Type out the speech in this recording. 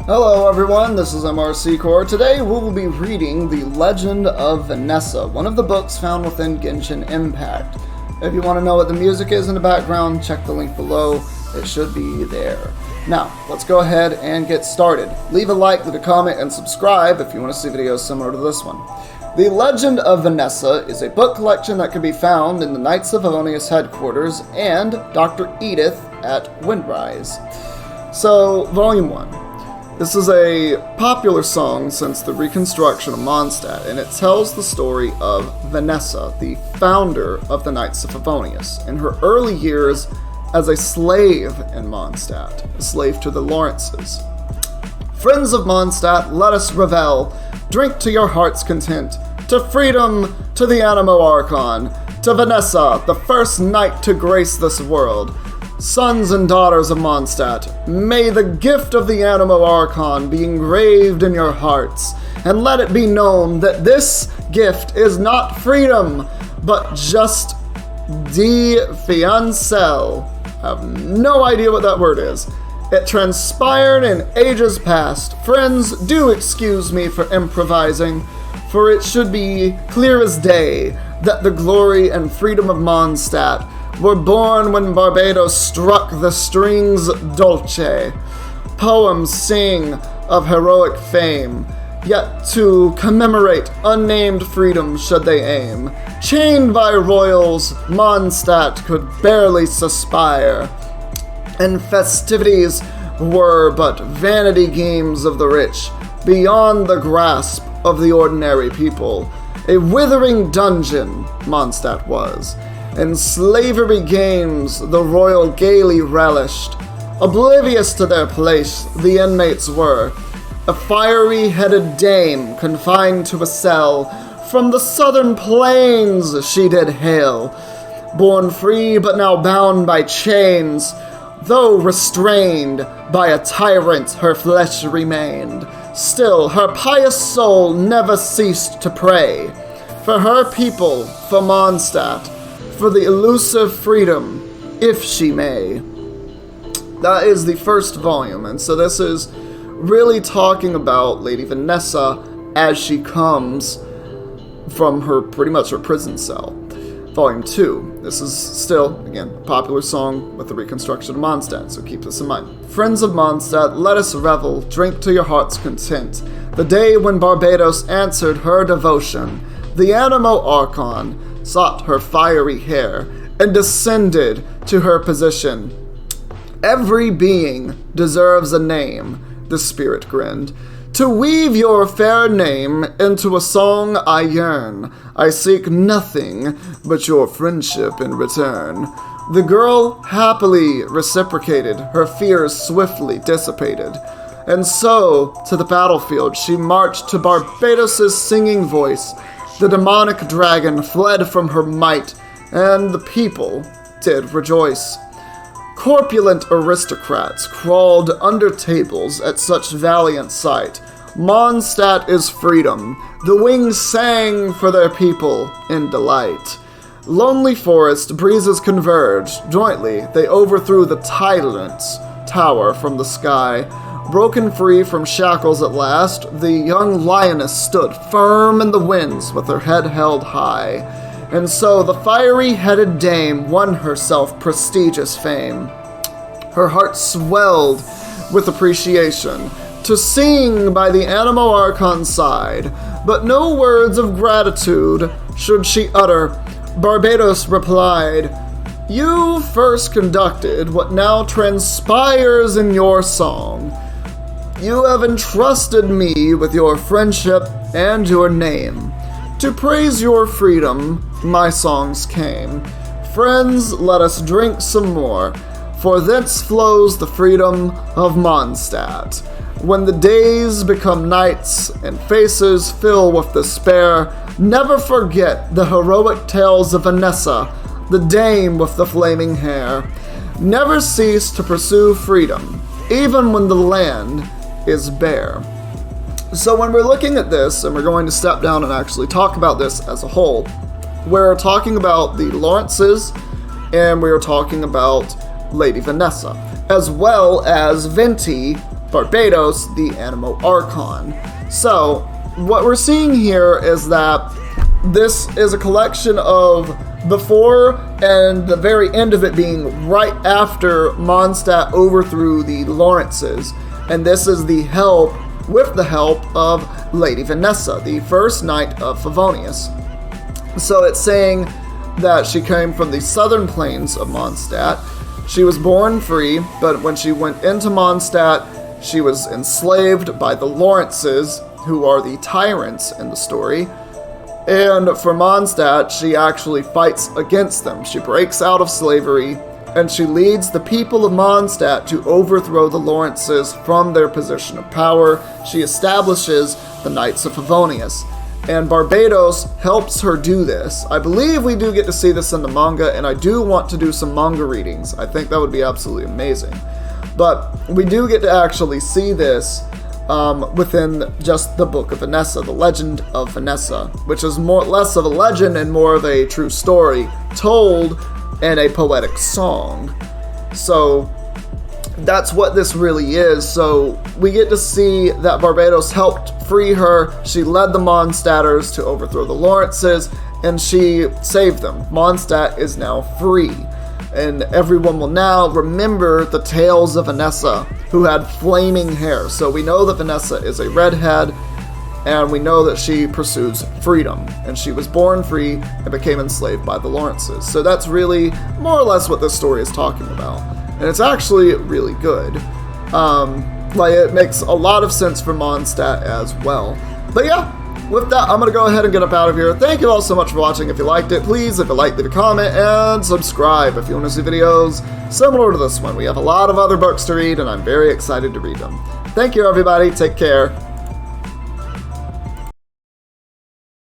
Hello everyone, this is mrseacoore. Today we will be reading The Legend of Vennessa, one of the books found within Genshin Impact. If you want to know what the music is in the background, check the link below. It should be there. Now, let's go ahead and get started. Leave a like, leave a comment, and subscribe if you want to see videos similar to this one. The Legend of Vennessa is a book collection that can be found in the Knights of Vennessa headquarters and Dr. Edith at Windrise. So, Volume 1. This is a popular song since the reconstruction of Mondstadt, and it tells the story of Vennessa, the founder of the Knights of Vennessa, in her early years as a slave in Mondstadt, a slave to the Lawrences. Friends of Mondstadt, let us revel, drink to your heart's content, to freedom, to the Animo Archon, to Vennessa, the first knight to grace this world. Sons and daughters of Mondstadt, may the gift of the Animo Archon be engraved in your hearts, and let it be known that this gift is not freedom, but just fiancel. I have no idea what that word is. It transpired in ages past. Friends, do excuse me for improvising, for it should be clear as day that the glory and freedom of Mondstadt were born when Barbados struck the strings dolce. Poems sing of heroic fame, yet to commemorate unnamed freedom should they aim. Chained by royals, Mondstadt could barely suspire, and festivities were but vanity games of the rich, beyond the grasp of the ordinary people. A withering dungeon Mondstadt was. In slavery games the royal gaily relished. Oblivious to their place the inmates were. A fiery-headed dame confined to a cell. From the southern plains she did hail. Born free but now bound by chains. Though restrained by a tyrant her flesh remained. Still her pious soul never ceased to pray. For her people, for Mondstadt, for the elusive freedom, if she may. That is the first volume, and so this is really talking about Lady Vennessa as she comes from pretty much her prison cell. Volume 2. This is still, again, a popular song with the reconstruction of Mondstadt, so keep this in mind. Friends of Mondstadt, let us revel, drink to your heart's content. The day when Barbados answered her devotion, the Animo Archon sought her fiery hair, and descended to her position. Every being deserves a name, the spirit grinned. To weave your fair name into a song I yearn. I seek nothing but your friendship in return. The girl happily reciprocated, her fears swiftly dissipated. And so, to the battlefield she marched to Barbados' singing voice. The demonic dragon fled from her might, and the people did rejoice. Corpulent aristocrats crawled under tables at such valiant sight. Mondstadt is freedom. The wings sang for their people in delight. Lonely forest breezes converged. Jointly they overthrew the tyrant's tower from the sky. Broken free from shackles at last, the young lioness stood firm in the winds with her head held high. And so the fiery-headed dame won herself prestigious fame. Her heart swelled with appreciation to sing by the Animo Archon's side, but no words of gratitude should she utter. Barbados replied, "You first conducted what now transpires in your song. You have entrusted me with your friendship and your name. To praise your freedom, my songs came. Friends, let us drink some more, for thence flows the freedom of Mondstadt. When the days become nights and faces fill with despair, never forget the heroic tales of Vennessa, the dame with the flaming hair. Never cease to pursue freedom, even when the land is bare." So when we're looking at this, and we're going to step down and actually talk about this as a whole, we're talking about the Lawrences, and we're talking about Lady Vennessa, as well as Venti, Barbados, the Animo Archon. So, what we're seeing here is that this is a collection of before and the very end of it being right after Mondstadt overthrew the Lawrences. And this is with the help of Lady Vennessa, the first knight of Favonius. So it's saying that she came from the southern plains of Mondstadt. She was born free, but when she went into Mondstadt, she was enslaved by the Lawrences, who are the tyrants in the story. And for Mondstadt, she actually fights against them. She breaks out of slavery, and she leads the people of Mondstadt to overthrow the Lawrences from their position of power. She establishes the Knights of Favonius, and Barbados helps her do this. I believe we do get to see this in the manga, and I do want to do some manga readings. I think that would be absolutely amazing. But we do get to actually see this within just the Book of Vennessa, the Legend of Vennessa, which is less of a legend and more of a true story told in a poetic song. So that's what this really is. So we get to see that Barbados helped free her. She led the Mondstadters to overthrow the Lawrences, and she saved them. Mondstadt is now free, and everyone will now remember the tales of Vennessa, who had flaming hair. So we know that Vennessa is a redhead, and we know that she pursues freedom, and she was born free and became enslaved by the Lawrences. So that's really more or less what this story is talking about, and it's actually really good. It makes a lot of sense for Mondstadt as well. But yeah, with that, I'm going to go ahead and get up out of here. Thank you all so much for watching. If you liked it, please, if you liked, leave a comment and subscribe if you want to see videos similar to this one. We have a lot of other books to read, and I'm very excited to read them. Thank you, everybody. Take care.